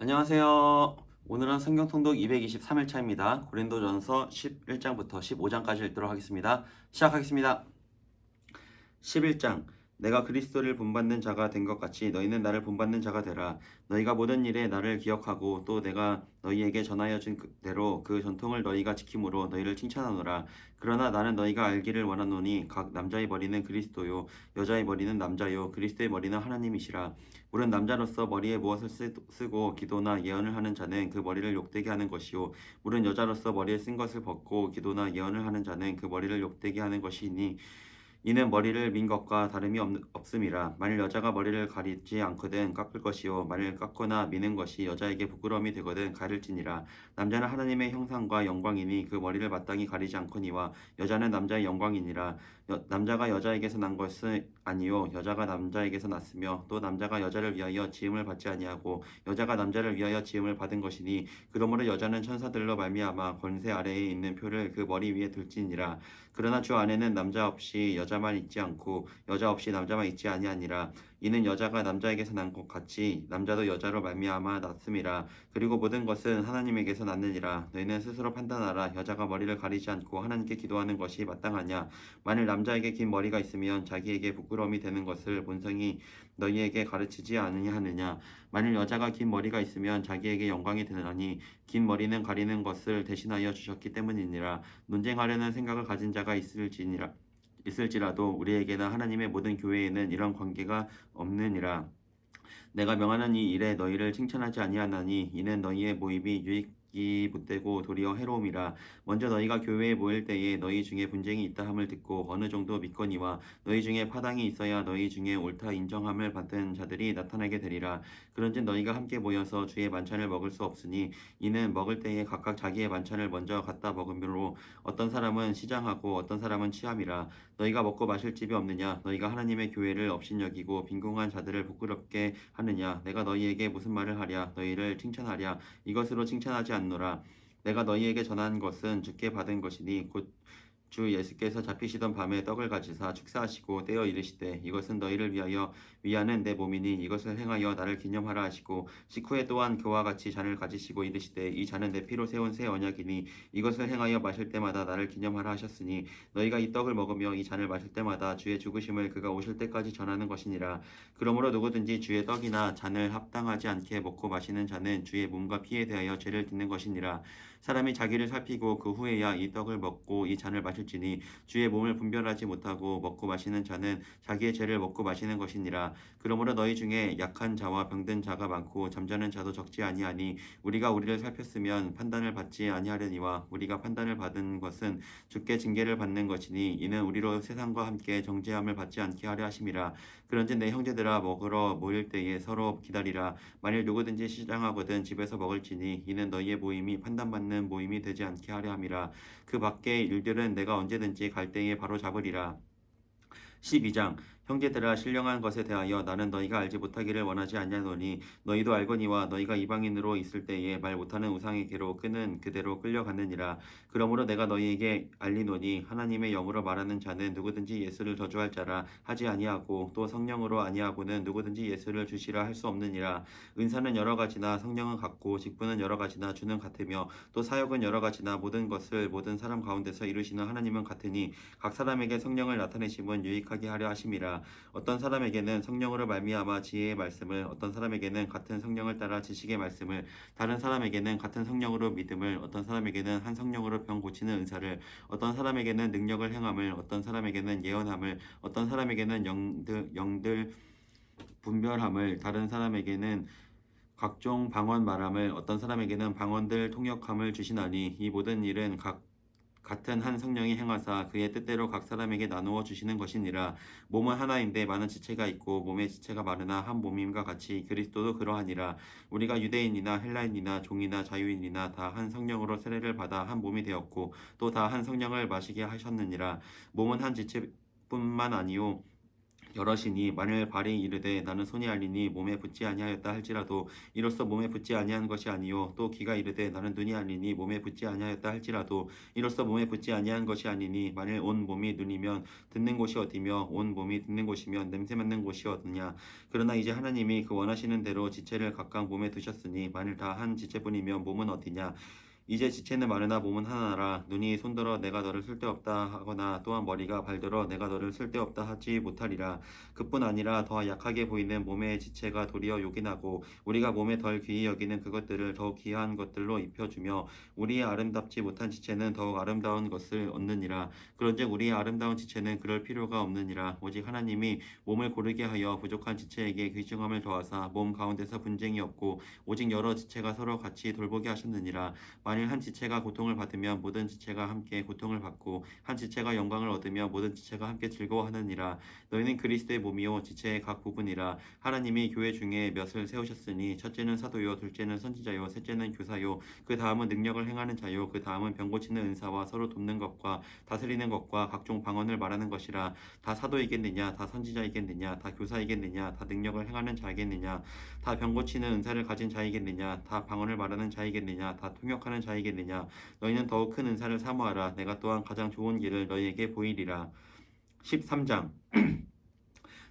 안녕하세요. 오늘은 성경 통독 223일차입니다. 고린도전서 11장부터 15장까지 읽도록 하겠습니다. 시작하겠습니다. 11장 내가 그리스도를 본받는 자가 된 것 같이 너희는 나를 본받는 자가 되라. 너희가 모든 일에 나를 기억하고 또 내가 너희에게 전하여 준 대로 그 전통을 너희가 지킴으로 너희를 칭찬하노라. 그러나 나는 너희가 알기를 원하노니 각 남자의 머리는 그리스도요 여자의 머리는 남자요 그리스도의 머리는 하나님이시라. 물은 남자로서 머리에 무엇을 쓰고 기도나 예언을 하는 자는 그 머리를 욕되게 하는 것이요 물은 여자로서 머리에 쓴 것을 벗고 기도나 예언을 하는 자는 그 머리를 욕되게 하는 것이니 이는 머리를 민 것과 다름이 없음이라. 만일 여자가 머리를 가리지 않거든 깎을 것이요 만일 깎거나 미는 것이 여자에게 부끄러움이 되거든 가릴지니라. 남자는 하나님의 형상과 영광이니 그 머리를 마땅히 가리지 않거니와 여자는 남자의 영광이니라. 남자가 여자에게서 난 것은 아니요 여자가 남자에게서 났으며 또 남자가 여자를 위하여 지음을 받지 아니하고 여자가 남자를 위하여 지음을 받은 것이니 그러므로 여자는 천사들로 말미암아 권세 아래에 있는 표를 그 머리 위에 들지니라. 그러나 주 안에는 남자 없이 여자만 있지 않고 여자 없이 남자만 있지 아니하니라. 이는 여자가 남자에게서 난 것 같이 남자도 여자로 말미암아 났음이라. 그리고 모든 것은 하나님에게서 났느니라. 너희는 스스로 판단하라. 여자가 머리를 가리지 않고 하나님께 기도하는 것이 마땅하냐. 만일 남자에게 긴 머리가 있으면 자기에게 부끄러움이 되는 것을 본성이 너희에게 가르치지 않으느냐. 만일 여자가 긴 머리가 있으면 자기에게 영광이 되나니 긴 머리는 가리는 것을 대신하여 주셨기 때문이니라. 논쟁하려는 생각을 가진 자가 있을지라도 우리에게나 하나님의 모든 교회에는 이런 관계가 없느니라. 내가 명하는 이 일에 너희를 칭찬하지 아니하나니 이는 너희의 모임이 유익이 못되고 도리어 해로움이라. 먼저 너희가 교회에 모일 때에 너희 중에 분쟁이 있다 함을 듣고 어느 정도 믿거니와 너희 중에 파당이 있어야 너희 중에 옳다 인정함을 받은 자들이 나타나게 되리라. 그런즉 너희가 함께 모여서 주의 만찬을 먹을 수 없으니 이는 먹을 때에 각각 자기의 만찬을 먼저 갖다 먹음으로 어떤 사람은 시장하고 어떤 사람은 취함이라. 너희가 먹고 마실 집이 없느냐. 너희가 하나님의 교회를 업신여기고 빈궁한 자들을 부끄럽게 하느냐. 내가 너희에게 무슨 말을 하랴. 너희를 칭찬하랴. 이것으로 칭찬하지 않노라. 내가 너희에게 전한 것은 주께 받은 것이니 곧 주 예수께서 잡히시던 밤에 떡을 가지사 축사하시고 떼어 이르시되 이것은 너희를 위하여 위하는 내 몸이니 이것을 행하여 나를 기념하라 하시고 식후에 또한 그와 같이 잔을 가지시고 이르시되 이 잔은 내 피로 세운 새 언약이니 이것을 행하여 마실 때마다 나를 기념하라 하셨으니 너희가 이 떡을 먹으며 이 잔을 마실 때마다 주의 죽으심을 그가 오실 때까지 전하는 것이니라. 그러므로 누구든지 주의 떡이나 잔을 합당하지 않게 먹고 마시는 자는 주의 몸과 피에 대하여 죄를 짓는 것이니라. 사람이 자기를 살피고 그 후에야 이 떡을 먹고 이 잔을 마실지니 주의 몸을 분별하지 못하고 먹고 마시는 자는 자기의 죄를 먹고 마시는 것이니라. 그러므로 너희 중에 약한 자와 병든 자가 많고 잠자는 자도 적지 아니하니 우리가 우리를 살폈으면 판단을 받지 아니하려니와 우리가 판단을 받은 것은 주께 징계를 받는 것이니 이는 우리로 세상과 함께 정죄함을 받지 않게 하려 하심이라. 그런즉 내 형제들아 먹으러 모일 때에 서로 기다리라. 만일 누구든지 시장하거든 집에서 먹을지니 이는 너희의 모임이 판단받는 모임이 되지 않게 하려 함이라. 그 밖의 일들은 내가 언제든지 갈 때에 바로 잡으리라. 12장 형제들아 신령한 것에 대하여 나는 너희가 알지 못하기를 원하지 아니하노니 너희도 알거니와 너희가 이방인으로 있을 때에 말 못하는 우상에게로 끄는 그대로 끌려갔느니라. 그러므로 내가 너희에게 알리노니 하나님의 영으로 말하는 자는 누구든지 예수를 저주할 자라 하지 아니하고 또 성령으로 아니하고는 누구든지 예수를 주시라 할 수 없느니라. 은사는 여러 가지나 성령은 같고 직분은 여러 가지나 주는 같으며 또 사역은 여러 가지나 모든 것을 모든 사람 가운데서 이루시는 하나님은 같으니 각 사람에게 성령을 나타내심은 유익하게 하려 하심이라. 어떤 사람에게는 성령으로 말미암아 지혜의 말씀을 어떤 사람에게는 같은 성령을 따라 지식의 말씀을 다른 사람에게는 같은 성령으로 믿음을 어떤 사람에게는 한 성령으로 병 고치는 은사를 어떤 사람에게는 능력을 행함을 어떤 사람에게는 예언함을 어떤 사람에게는 영들 분별함을 다른 사람에게는 각종 방언 말함을 어떤 사람에게는 방언들 통역함을 주시나니 이 모든 일은 같은 한 성령이 행하사 그의 뜻대로 각 사람에게 나누어 주시는 것이니라. 몸은 하나인데 많은 지체가 있고 몸의 지체가 많으나 한 몸임과 같이 그리스도도 그러하니라. 우리가 유대인이나 헬라인이나 종이나 자유인이나 다 한 성령으로 세례를 받아 한 몸이 되었고 또 다 한 성령을 마시게 하셨느니라. 몸은 한 지체뿐만 아니요 여럿이니 만일 발이 이르되 나는 손이 알리니 몸에 붙지 아니하였다 할지라도 이로써 몸에 붙지 아니한 것이 아니요 또 귀가 이르되 나는 눈이 알리니 몸에 붙지 아니하였다 할지라도 이로써 몸에 붙지 아니한 것이 아니니 만일 온 몸이 눈이면 듣는 곳이 어디며 온 몸이 듣는 곳이면 냄새 맡는 곳이 어디냐. 그러나 이제 하나님이 그 원하시는 대로 지체를 각각 몸에 두셨으니 만일 다 한 지체뿐이면 몸은 어디냐. 이제 지체는 마르나 몸은 하나라. 눈이 손들어 내가 너를 쓸데없다 하거나 또한 머리가 발들어 내가 너를 쓸데없다 하지 못하리라. 그뿐 아니라 더 약하게 보이는 몸의 지체가 도리어 요긴하고 우리가 몸에 덜 귀히 여기는 그것들을 더욱 귀한 것들로 입혀주며 우리의 아름답지 못한 지체는 더욱 아름다운 것을 얻느니라. 그런즉 우리의 아름다운 지체는 그럴 필요가 없느니라. 오직 하나님이 몸을 고르게 하여 부족한 지체에게 귀중함을 더하사 몸 가운데서 분쟁이 없고 오직 여러 지체가 서로 같이 돌보게 하셨느니라. 만일 한 지체가 고통을 받으면 모든 지체가 함께 고통을 받고 한 지체가 영광을 얻으며 모든 지체가 함께 즐거워하느니라. 너희는 그리스도의 몸이요 지체의 각 부분이라. 하나님이 교회 중에 몇을 세우셨으니 첫째는 사도요 둘째는 선지자요 셋째는 교사요 그 다음은 능력을 행하는 자요 그 다음은 병 고치는 은사와 서로 돕는 것과 다스리는 것과 각종 방언을 말하는 것이라. 다 사도이겠느냐 다 선지자이겠느냐 다 교사이겠느냐 다 능력을 행하는 자이겠느냐 다 병 고치는 은사를 가진 자이겠느냐 다 방언을 말하는 자이겠느냐 다 통역하는 자이겠느냐. 너희는 더욱 큰 은사를 사모하라. 내가 또한 가장 좋은 길을 너희에게 보이리라. 13장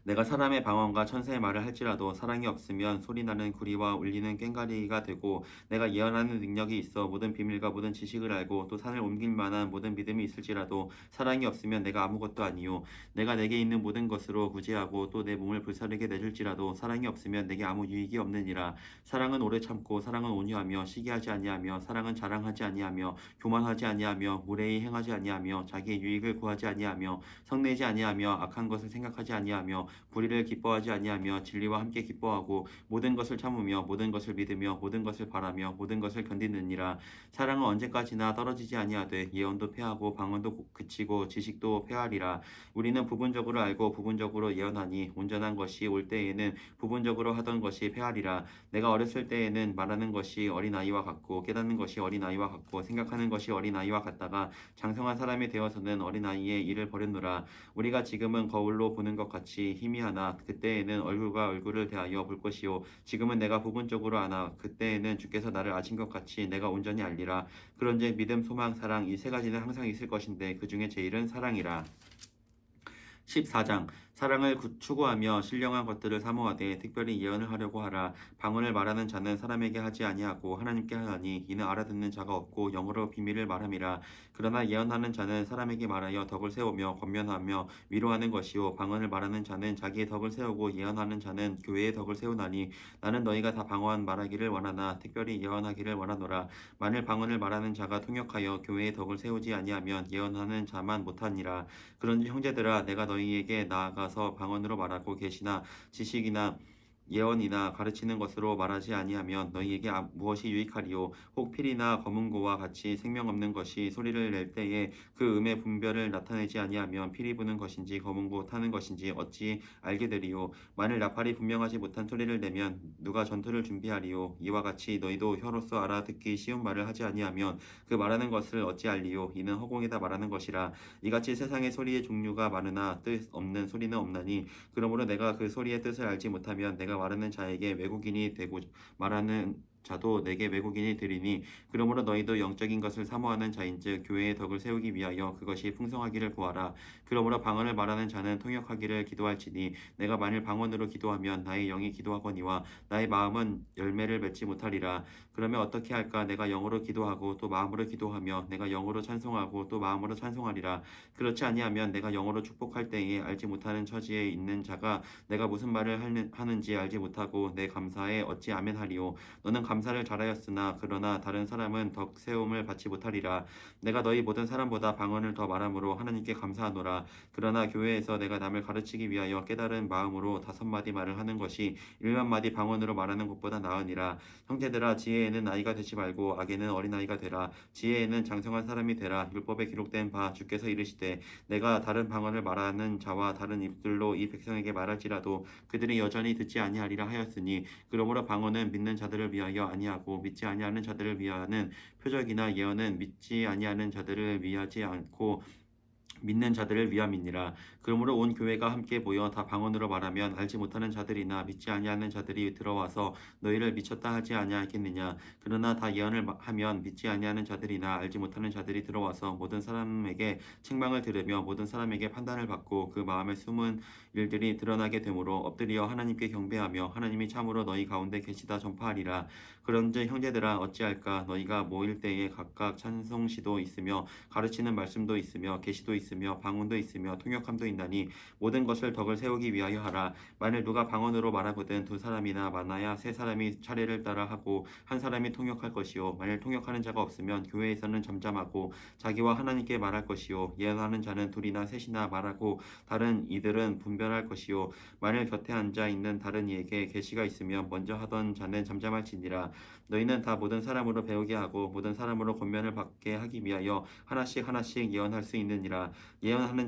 내가 사람의 방언과 천사의 말을 할지라도 사랑이 없으면 소리나는 구리와 울리는 꽹과리가 되고 내가 예언하는 능력이 있어 모든 비밀과 모든 지식을 알고 또 산을 옮길 만한 모든 믿음이 있을지라도 사랑이 없으면 내가 아무것도 아니요 내가 내게 있는 모든 것으로 구제하고 또 내 몸을 불사르게 내줄지라도 사랑이 없으면 내게 아무 유익이 없느니라. 사랑은 오래 참고 사랑은 온유하며 시기하지 아니하며 사랑은 자랑하지 아니하며 교만하지 아니하며 무례히 행하지 아니하며 자기의 유익을 구하지 아니하며 성내지 아니하며 악한 것을 생각하지 아니하며 불의를 기뻐하지 아니하며 진리와 함께 기뻐하고 모든 것을 참으며 모든 것을 믿으며 모든 것을 바라며 모든 것을 견디느니라. 사랑은 언제까지나 떨어지지 아니하되 예언도 패하고 방언도 그치고 지식도 패하리라. 우리는 부분적으로 알고 부분적으로 예언하니 온전한 것이 올 때에는 부분적으로 하던 것이 패하리라. 내가 어렸을 때에는 말하는 것이 어린아이와 같고 깨닫는 것이 어린아이와 같고 생각하는 것이 어린아이와 같다가 장성한 사람이 되어서는 어린아이의 일을 버렸노라. 우리가 지금은 거울로 보는 것 같이 희미하나 그때에는 얼굴과 얼굴을 대하여 볼 것이요 지금은 내가 부분적으로 아나 그때에는 주께서 나를 아신 것 같이 내가 온전히 알리라. 그런즉 믿음 소망 사랑 이 세 가지는 항상 있을 것인데 그 중에 제일은 사랑이라. 14장 사랑을 추구하며 신령한 것들을 사모하되 특별히 예언을 하려고 하라. 방언을 말하는 자는 사람에게 하지 아니하고 하나님께 하나니 이는 알아듣는 자가 없고 영어로 비밀을 말함이라. 그러나 예언하는 자는 사람에게 말하여 덕을 세우며 권면하며 위로하는 것이요 방언을 말하는 자는 자기의 덕을 세우고 예언하는 자는 교회의 덕을 세우나니 나는 너희가 다 방언 말하기를 원하나 특별히 예언하기를 원하노라. 만일 방언을 말하는 자가 통역하여 교회의 덕을 세우지 아니하면 예언하는 자만 못하니라. 그런즉 형제들아 내가 너희에게 나아가서 방언으로 말하고 계시나 지식이나 예언이나 가르치는 것으로 말하지 아니하면 너희에게 무엇이 유익하리요. 혹 필이나 검은고와 같이 생명 없는 것이 소리를 낼 때에 그 음의 분별을 나타내지 아니하면 필이 부는 것인지 검은고 타는 것인지 어찌 알게 되리요. 만일 나팔이 분명하지 못한 소리를 내면 누가 전투를 준비하리요. 이와 같이 너희도 혀로서 알아듣기 쉬운 말을 하지 아니하면 그 말하는 것을 어찌 알리요. 이는 허공에다 말하는 것이라. 이같이 세상의 소리의 종류가 많으나 뜻 없는 소리는 없나니 그러므로 내가 그 소리의 뜻을 알지 못하면 내가 말하는 자에게 외국인이 되고 말하는 자도 내게 외국인이 되리니 그러므로 너희도 영적인 것을 사모하는 자인즉 교회의 덕을 세우기 위하여 그것이 풍성하기를 구하라. 그러므로 방언을 말하는 자는 통역하기를 기도할지니 내가 만일 방언으로 기도하면 나의 영이 기도하거니와 나의 마음은 열매를 맺지 못하리라. 그러면 어떻게 할까. 내가 영으로 기도하고 또 마음으로 기도하며 내가 영으로 찬송하고 또 마음으로 찬송하리라. 그렇지 아니하면 내가 영으로 축복할 때에 알지 못하는 처지에 있는 자가 내가 무슨 말을 하는지 알지 못하고 내 감사에 어찌 아멘하리요. 너는 감사를 잘하였으나 그러나 다른 사람은 덕 세움을 받지 못하리라. 내가 너희 모든 사람보다 방언을 더 말함으로 하나님께 감사하노라. 그러나 교회에서 내가 남을 가르치기 위하여 깨달은 마음으로 5마디 말을 하는 것이 1만마디 방언으로 말하는 것보다 나으니라. 형제들아 지혜에는 나이가 되지 말고 악에는 어린아이가 되라. 지혜에는 장성한 사람이 되라. 율법에 기록된 바 주께서 이르시되 내가 다른 방언을 말하는 자와 다른 입술로 이 백성에게 말할지라도 그들이 여전히 듣지 아니하리라 하였으니 그러므로 방언은 믿는 자들을 위하여 아니하고 믿지 아니하는 자들을 위하는 표적이나 예언은 믿지 아니하는 자들을 위하지 않고 믿는 자들을 위함이니라. 그러므로 온 교회가 함께 모여 다 방언으로 말하면 알지 못하는 자들이나 믿지 아니하는 자들이 들어와서 너희를 미쳤다 하지 아니하겠느냐. 그러나 다 예언을 하면 믿지 아니하는 자들이나 알지 못하는 자들이 들어와서 모든 사람에게 책망을 들으며 모든 사람에게 판단을 받고 그 마음에 숨은 일들이 드러나게 되므로 엎드려 하나님께 경배하며 하나님이 참으로 너희 가운데 계시다 전파하리라. 그런즉 형제들아 어찌할까. 너희가 모일 때에 각각 찬송시도 있으며 가르치는 말씀도 있으며 계시도 있으며 방언도 있으며 통역함도 있나니 모든 것을 덕을 세우기 위하여 하라. 만일 누가 방언으로 말하거든 두 사람이나 많아야 세 사람이 차례를 따라 하고 한 사람이 통역할 것이요 만일 통역하는 자가 없으면 교회에서는 잠잠하고 자기와 하나님께 말할 것이요 예언하는 자는 둘이나 셋이나 말하고 다른 이들은 분별할 것이요 만일 곁에 앉아 있는 다른 이에게 계시가 있으면 먼저 하던 자는 잠잠할지니라. 너희는 다 모든 사람으로 배우게 하고 모든 사람으로 권면을 받게 하기 위하여 하나씩 하나씩 예언할 수 있느니라. 예언하는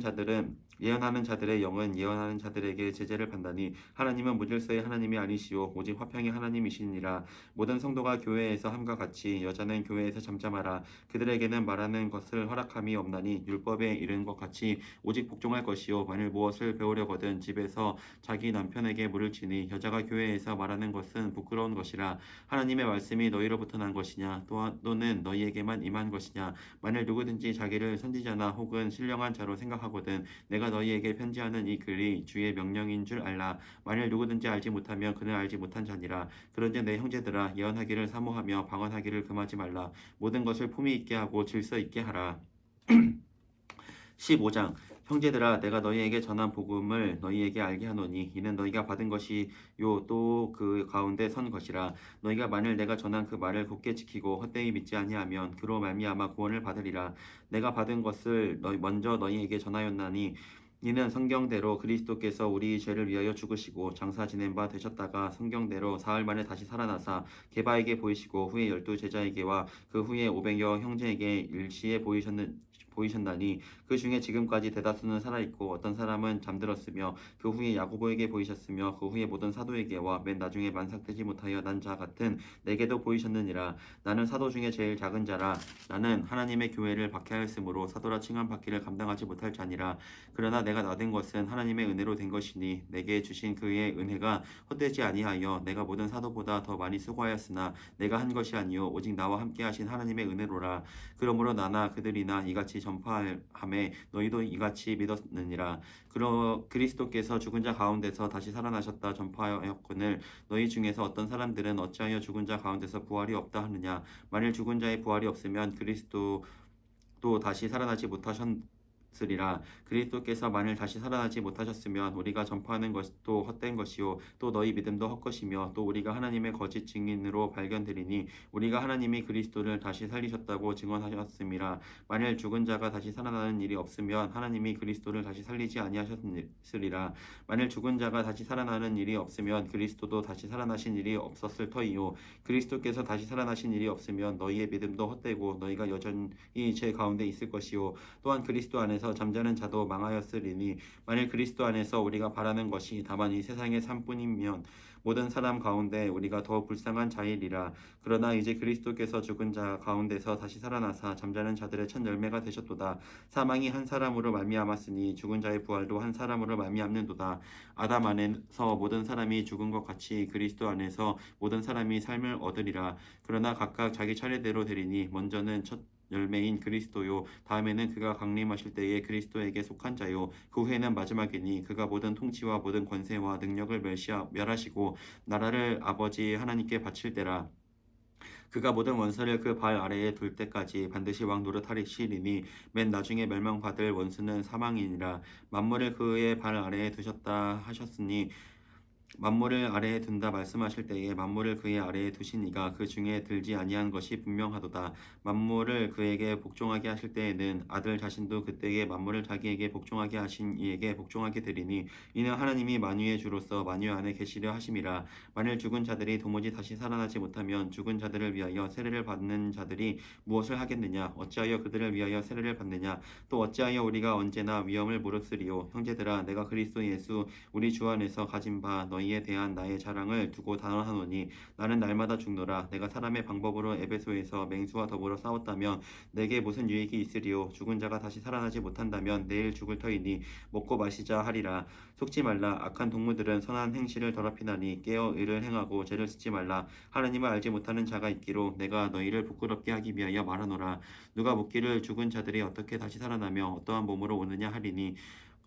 자들의 영은 예언하는 자들에게 제재를 받나니 하나님은 무질서의 하나님이 아니시오 오직 화평의 하나님이시니라. 모든 성도가 교회에서 함과 같이 여자는 교회에서 잠잠하라. 그들에게는 말하는 것을 허락함이 없나니 율법에 이른 것 같이 오직 복종할 것이요 만일 무엇을 배우려거든 집에서 자기 남편에게 물을 치니 여자가 교회에서 말하는 것은 부끄러운 것이라. 하나님의 말씀이 너희로부터 난 것이냐 또는 너희에게만 임한 것이냐. 만일 누구든지 자기를 선지자나 혹은 신령한 자로 생각하거든 내가 너희에게 편지하는 이 글이 주의 명령인 줄 알라. 만일 누구든지 알지 못하면 그는 알지 못한 자니라. 그런즉 내 형제들아 예언하기를 사모하며 방언하기를 금하지 말라. 모든 것을 품위 있게 하고 질서 있게 하라. 15장 형제들아 내가 너희에게 전한 복음을 너희에게 알게 하노니 이는 너희가 받은 것이요 또 그 가운데 선 것이라. 너희가 만일 내가 전한 그 말을 굳게 지키고 헛되이 믿지 아니하면 그로 말미암아 구원을 받으리라. 내가 받은 것을 먼저 너희에게 전하였나니 이는 성경대로 그리스도께서 우리 죄를 위하여 죽으시고 장사 지낸 바 되셨다가 성경대로 사흘 만에 다시 살아나사 게바에게 보이시고 후에 12 제자에게와 그 후에 500여 형제에게 일시에 보이셨나니 그 중에 지금까지 대다수는 살아있고 어떤 사람은 잠들었으며 그 후에 야고보에게 보이셨으며 그 후에 모든 사도에게와 맨 나중에 만삭되지 못하여 난 자 같은 내게도 보이셨느니라. 나는 사도 중에 제일 작은 자라. 나는 하나님의 교회를 박해하였으므로 사도라 칭함 받기를 감당하지 못할 자니라. 그러나 내가 나된 것은 하나님의 은혜로 된 것이니 내게 주신 그의 은혜가 헛되지 아니하여 내가 모든 사도보다 더 많이 수고하였으나 내가 한 것이 아니요 오직 나와 함께 하신 하나님의 은혜로라. 그러므로 나나 그들이나 이같이 전파함에 너희도 이같이 믿었느니라. 그리스도께서 죽은 자 가운데서 다시 살아나셨다 전파하였거늘 너희 중에서 어떤 사람들은 어찌하여 죽은 자 가운데서 부활이 없다 하느냐. 만일 죽은 자의 부활이 없으면 그리스도도 다시 살아나지 못하셨으리라. 그리스도께서 만일 다시 살아나지 못하셨으면 우리가 전파하는 것도 헛된 것이요 또 너희 믿음도 헛것이며 또 우리가 하나님의 거짓 증인으로 발견되리니 우리가 하나님이 그리스도를 다시 살리셨다고 증언하셨음이라. 만일 죽은 자가 다시 살아나는 일이 없으면 하나님이 그리스도를 다시 살리지 아니하셨으리라. 만일 죽은 자가 다시 살아나는 일이 없으면 그리스도도 다시 살아나신 일이 없었을 터이요 그리스도께서 다시 살아나신 일이 없으면 너희의 믿음도 헛되고 너희가 여전히 죄 가운데 있을 것이요 또한 그리스도 안에서 잠자는 자도 망하였으리니 만일 그리스도 안에서 우리가 바라는 것이 다만 이 세상의 삶뿐이면 모든 사람 가운데 우리가 더 불쌍한 자이리라. 그러나 이제 그리스도께서 죽은 자 가운데서 다시 살아나사 잠자는 자들의 첫 열매가 되셨도다. 사망이 한 사람으로 말미암았으니 죽은 자의 부활도 한 사람으로 말미암는도다. 아담 안에서 모든 사람이 죽은 것 같이 그리스도 안에서 모든 사람이 삶을 얻으리라. 그러나 각각 자기 차례대로 되리니 먼저는 첫 열매인 그리스도요 다음에는 그가 강림하실 때에 그리스도에게 속한 자요 그 후에는 마지막이니 그가 모든 통치와 모든 권세와 능력을 멸하시고 나라를 아버지 하나님께 바칠 때라. 그가 모든 원수를 그 발 아래에 둘 때까지 반드시 왕 노릇하시리니 맨 나중에 멸망받을 원수는 사망이니라. 만물을 그의 발 아래에 두셨다 하셨으니 만물을 아래에 둔다 말씀하실 때에 만물을 그의 아래에 두시니가 그 중에 들지 아니한 것이 분명하도다. 만물을 그에게 복종하게 하실 때에는 아들 자신도 그때에 만물을 자기에게 복종하게 하신 이에게 복종하게 되리니 이는 하나님이 만유의 주로서 만유 안에 계시려 하심이라. 만일 죽은 자들이 도무지 다시 살아나지 못하면 죽은 자들을 위하여 세례를 받는 자들이 무엇을 하겠느냐. 어찌하여 그들을 위하여 세례를 받느냐. 또 어찌하여 우리가 언제나 위험을 무릅쓰리요. 형제들아 내가 그리스도 예수 우리 주 안에서 가진 바 너희에 대한 나의 자랑을 두고 단언하노니 나는 날마다 죽노라. 내가 사람의 방법으로 에베소에서 맹수와 더불어 싸웠다면 내게 무슨 유익이 있으리요. 죽은 자가 다시 살아나지 못한다면 내일 죽을 터이니 먹고 마시자 하리라. 속지 말라. 악한 동무들은 선한 행실을 더럽히나니 깨어 의를 행하고 죄를 짓지 말라. 하나님을 알지 못하는 자가 있기로 내가 너희를 부끄럽게 하기 위하여 말하노라. 누가 묻기를 죽은 자들이 어떻게 다시 살아나며 어떠한 몸으로 오느냐 하리니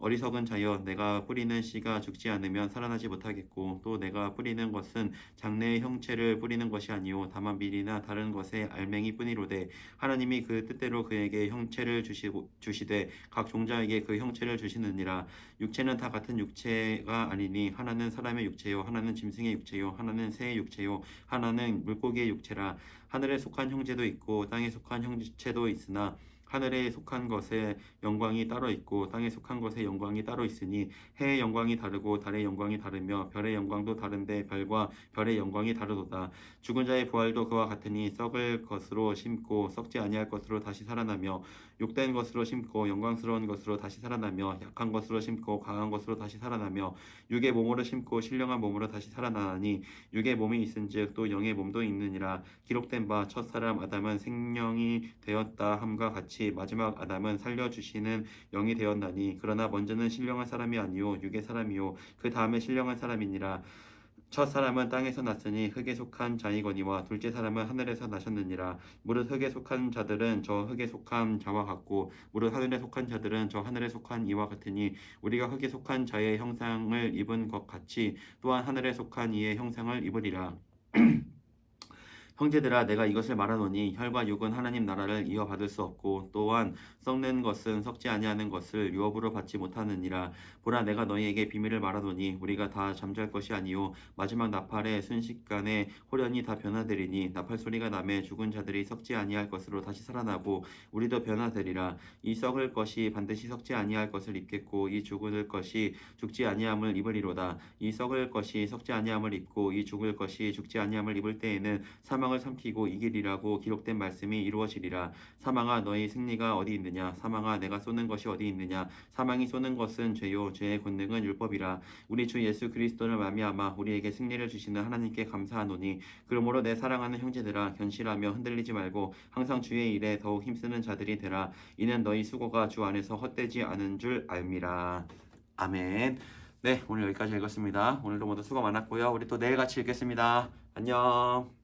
어리석은 자여, 내가 뿌리는 씨가 죽지 않으면 살아나지 못하겠고 또 내가 뿌리는 것은 장래의 형체를 뿌리는 것이 아니요 다만 밀이나 다른 것의 알맹이 뿐이로되 하나님이 그 뜻대로 그에게 형체를 주시되 각 종자에게 그 형체를 주시느니라. 육체는 다 같은 육체가 아니니 하나는 사람의 육체요 하나는 짐승의 육체요 하나는 새의 육체요 하나는 물고기의 육체라. 하늘에 속한 형제도 있고 땅에 속한 형체도 있으나 하늘에 속한 것의 영광이 따로 있고 땅에 속한 것의 영광이 따로 있으니 해의 영광이 다르고 달의 영광이 다르며 별의 영광도 다른데 별과 별의 영광이 다르도다. 죽은 자의 부활도 그와 같으니 썩을 것으로 심고 썩지 아니할 것으로 다시 살아나며 욕된 것으로 심고 영광스러운 것으로 다시 살아나며 약한 것으로 심고 강한 것으로 다시 살아나며 육의 몸으로 심고 신령한 몸으로 다시 살아나니 육의 몸이 있은즉 또 영의 몸도 있느니라. 기록된 바 첫사람 아담은 생명이 되었다 함과 같이 마지막 아담은 살려주시는 영이 되었나니 그러나 먼저는 신령한 사람이 아니요 육의 사람이요 그 다음에 신령한 사람이니라. 첫 사람은 땅에서 났으니 흙에 속한 자이거니와 둘째 사람은 하늘에서 나셨느니라. 무릇 흙에 속한 자들은 저 흙에 속한 자와 같고 무릇 하늘에 속한 자들은 저 하늘에 속한 이와 같으니 우리가 흙에 속한 자의 형상을 입은 것 같이 또한 하늘에 속한 이의 형상을 입으리라. 형제들아, 내가 이것을 말하노니 혈과 육은 하나님 나라를 이어받을 수 없고 또한 썩는 것은 썩지 아니하는 것을 유업으로 받지 못하느니라. 보라, 내가 너희에게 비밀을 말하노니 우리가 다 잠잘 것이 아니요 마지막 나팔의 순식간에 호련히 다 변화되리니 나팔 소리가 나매 죽은 자들이 썩지 아니할 것으로 다시 살아나고 우리도 변화되리라. 이 썩을 것이 반드시 썩지 아니할 것을 입겠고 이 죽을 것이 죽지 아니함을 입으리로다. 이 썩을 것이 썩지 아니함을 입고 이 죽을 것이 죽지 아니함을 입을 때에는 사망을 삼키고 이기리라고 기록된 말씀이 이루어지리라. 사망아, 너희 승리가 어디 있느냐? 사망아, 내가 쏘는 것이 어디 있느냐? 사망이 쏘는 것은 죄요 죄의 권능은 율법이라. 우리 주 예수 그리스도를 말미암아 우리에게 승리를 주시는 하나님께 감사하노니 그러므로 내 사랑하는 형제들아, 견실하며 흔들리지 말고 항상 주의 일에 더욱 힘쓰는 자들이 되라. 이는 너희 수고가 주 안에서 헛되지 않은 줄 알미라. 아멘. 네, 오늘 여기까지 읽었습니다. 오늘도 모두 수고 많았고요. 우리 또 내일 같이 읽겠습니다. 안녕.